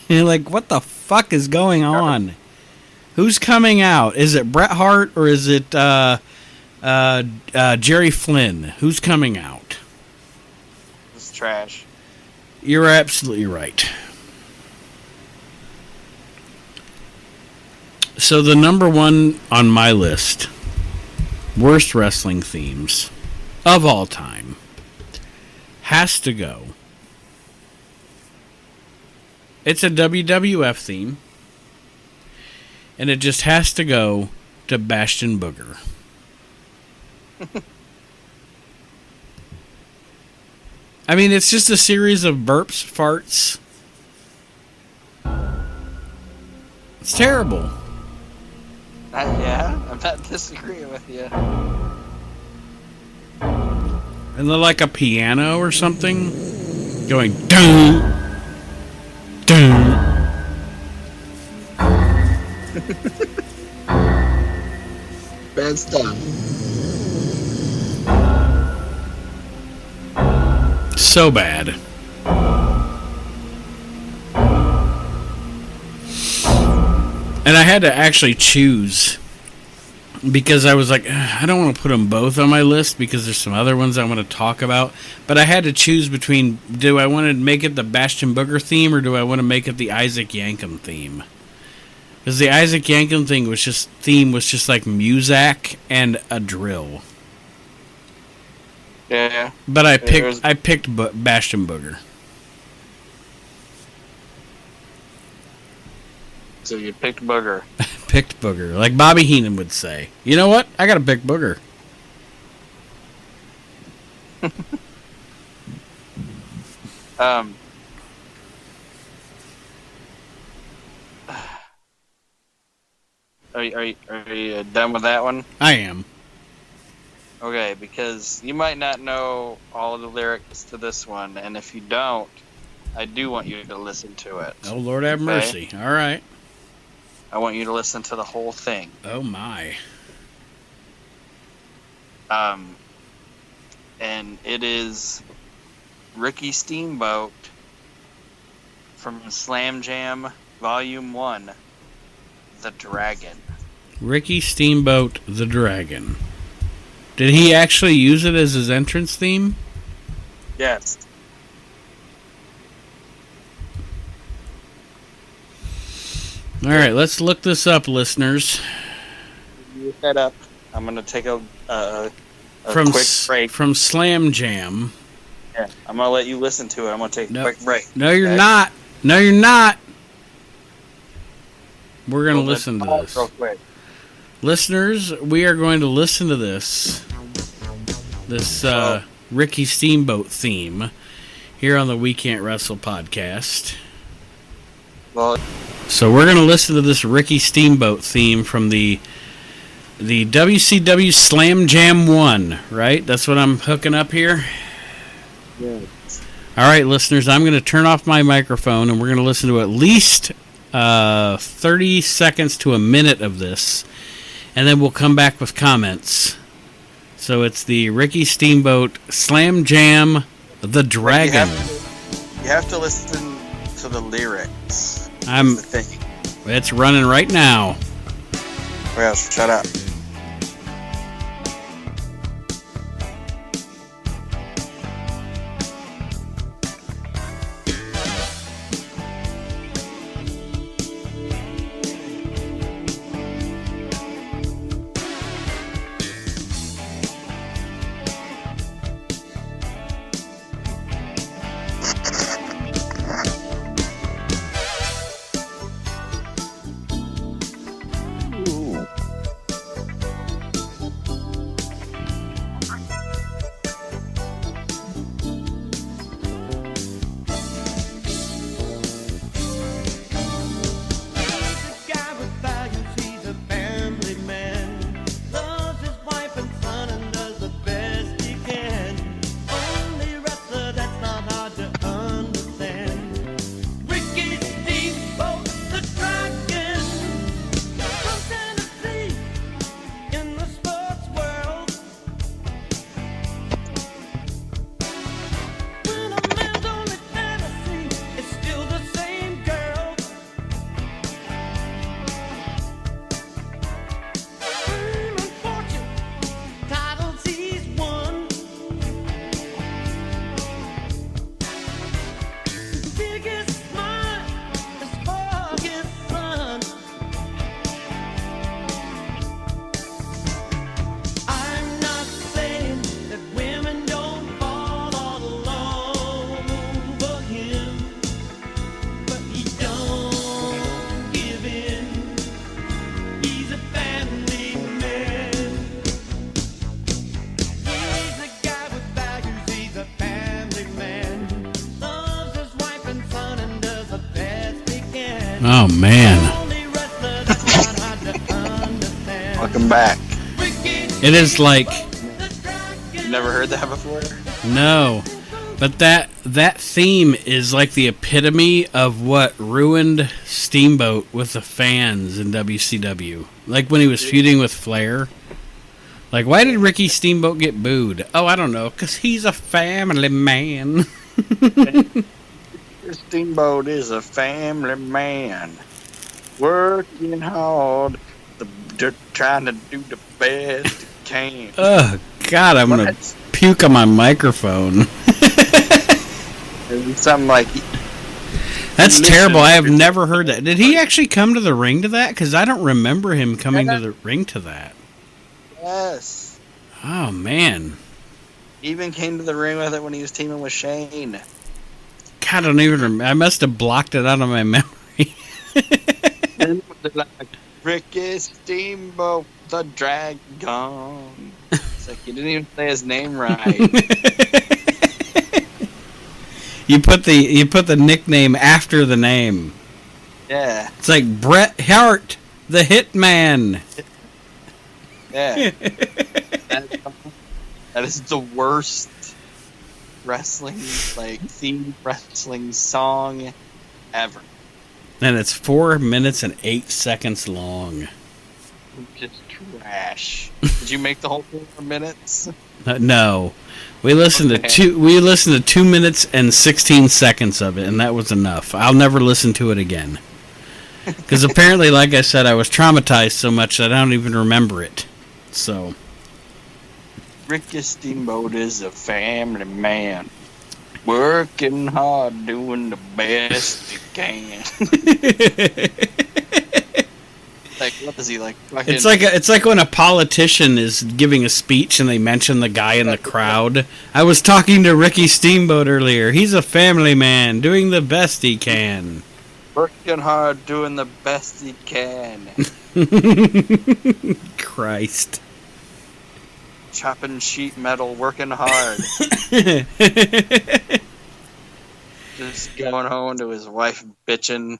You're like, what the fuck is going on? Who's coming out? Is it Bret Hart or is it Jerry Flynn? Who's coming out? It's trash. You're absolutely right. So the number one on my list, worst wrestling themes of all time, has to go. It's a WWF theme, and it just has to go to Bastion Booger. I mean, it's just a series of burps, farts. It's terrible. Yeah, I'm not disagreeing with you. And they're like a piano or something, going dun, dun. Bad stuff. So bad. And I had to actually choose, because I was like, I don't want to put them both on my list because there's some other ones I want to talk about. But I had to choose between, do I want to make it the Bastion Booger theme or do I want to make it the Isaac Yankem theme? Because the Isaac Yankem thing was just like Muzak and a drill. Yeah. But I picked Bastion Booger. So you picked Booger. Picked Booger, like Bobby Heenan would say. You know what? I gotta pick Booger. Um, are you done with that one? I am. Okay, because you might not know all of the lyrics to this one, and if you don't, I do want you to listen to it. Oh, Lord have mercy. All right. I want you to listen to the whole thing. Oh, my. And it is Ricky Steamboat from Slam Jam Volume 1, The Dragon. Ricky Steamboat, the Dragon. Did he actually use it as his entrance theme? Yes. All right, let's look this up, listeners. You head up. I'm going to take a From quick break. From Slam Jam. Yeah, I'm going to let you listen to it. I'm going to take a quick break. No, you're okay? not. No, you're not. We're going to listen to this. Real quick. Listeners, we are going to listen to this Ricky Steamboat theme here on the We Can't Wrestle podcast. Well, so we're going to listen to this Ricky Steamboat theme from the WCW Slam Jam 1, right? That's what I'm hooking up here? yes. All right, listeners, I'm going to turn off my microphone, and we're going to listen to at least 30 seconds to a minute of this, and then we'll come back with comments. So it's the Ricky Steamboat Slam Jam, The Dragon. You have to listen to the lyrics. It's running right now. Well, shut up. Oh, man. Welcome back. It is like... You've never heard that before? No. But that theme is like the epitome of what ruined Steamboat with the fans in WCW. Like when he was feuding with Flair. Like, why did Ricky Steamboat get booed? Oh, I don't know. Because he's a family man. Steamboat is a family man, working hard, trying to do the best he can. Oh, God, I'm going to puke on my microphone. Something like... That's terrible. I have never heard that. Did he actually come to the ring to that? Because I don't remember him coming to the ring to that. Yes. Oh, man. He even came to the ring with it when he was teaming with Shane. God, I don't even remember. I must have blocked it out of my memory. Ricky Steamboat, the Dragon. It's like you didn't even say his name right. You put the nickname after the name. Yeah. It's like Bret Hart, the Hitman. Yeah. That is the worst wrestling, theme wrestling song ever. And it's 4 minutes and 8 seconds long. Just trash. Did you make the whole 4 minutes? No. We listened to 2 minutes and 16 seconds of it, and that was enough. I'll never listen to it again. Because apparently, like I said, I was traumatized so much that I don't even remember it. So, Ricky Steamboat is a family man, working hard, doing the best he can. What is he like? Fucking... It's like when a politician is giving a speech and they mention the guy in the crowd. I was talking to Ricky Steamboat earlier. He's a family man, doing the best he can. Working hard, doing the best he can. Christ. Chopping sheet metal, working hard. Just going home to his wife bitching.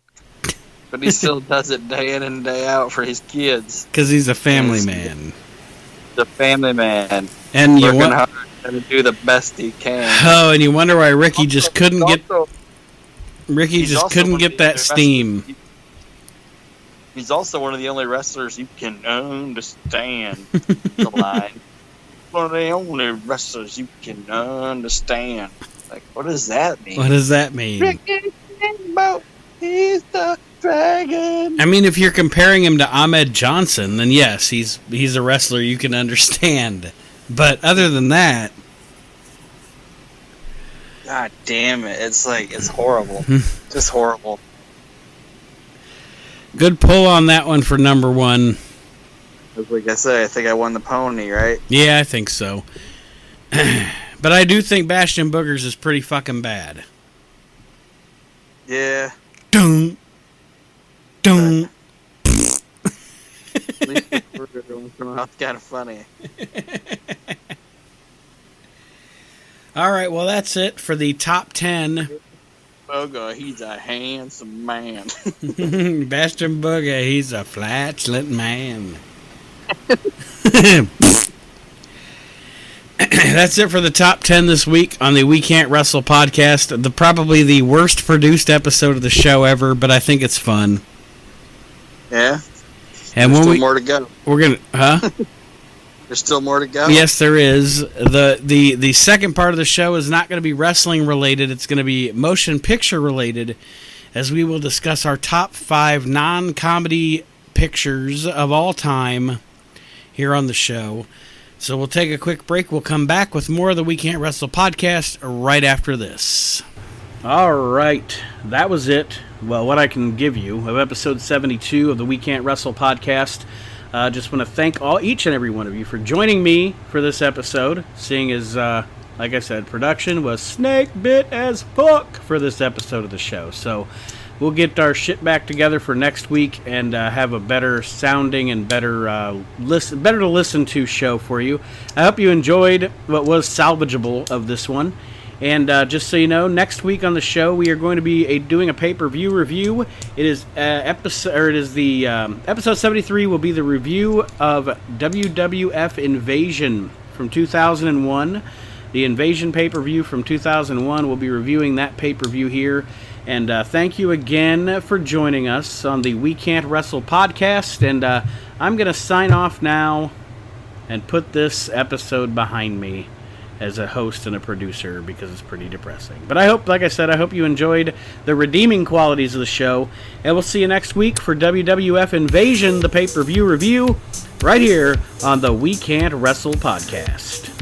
But he still does it day in and day out for his kids. Because he's a family man. He's a family man. And you working hard to do the best he can. Oh, and you wonder why Ricky just couldn't get... Ricky just couldn't get that steam. He's also one of the only wrestlers you can understand. The line. One of the only wrestlers you can understand. Like, what does that mean? What does that mean? Ricky Steamboat, he's the dragon. I mean, if you're comparing him to Ahmed Johnson, then yes, he's a wrestler you can understand. But other than that... God damn it. It's horrible. Just horrible. Good pull on that one for number one. Like I said, I think I won the pony, right? Yeah, I think so. But I do think Bastion Boogers is pretty fucking bad. Yeah. Dun. Dun. At least that's kind of funny. All right, well, that's it for the top 10. Booger, he's a handsome man. Bastion Booger, he's a flatulent man. That's it for the top 10 this week on the We Can't Wrestle podcast. Probably the worst produced episode of the show ever, but I think it's fun. Yeah? And There's still more to go. We're going to... Huh? There's still more to go? Yes, there is. The second part of the show is not going to be wrestling related. It's going to be motion picture related, as we will discuss our top 5 non-comedy pictures of all time here on the show. So we'll take a quick break. We'll come back with more of the We Can't Wrestle podcast right after this. All right. That was it. Well, what I can give you of episode 72 of the We Can't Wrestle podcast. Just want to thank each and every one of you for joining me for this episode, seeing as, like I said, production was Snakebit as fuck for this episode of the show. So we'll get our shit back together for next week and have a better sounding and better to listen to show for you. I hope you enjoyed what was salvageable of this one. And just so you know, next week on the show we are going to be doing a pay-per-view review. It is episode 73 will be the review of WWF Invasion from 2001. The Invasion pay-per-view from 2001. We'll be reviewing that pay-per-view here. And thank you again for joining us on the We Can't Wrestle podcast. And I'm going to sign off now and put this episode behind me as a host and a producer because it's pretty depressing. But I hope, like I said, I hope you enjoyed the redeeming qualities of the show. And we'll see you next week for WWF Invasion, the pay-per-view review, right here on the We Can't Wrestle podcast.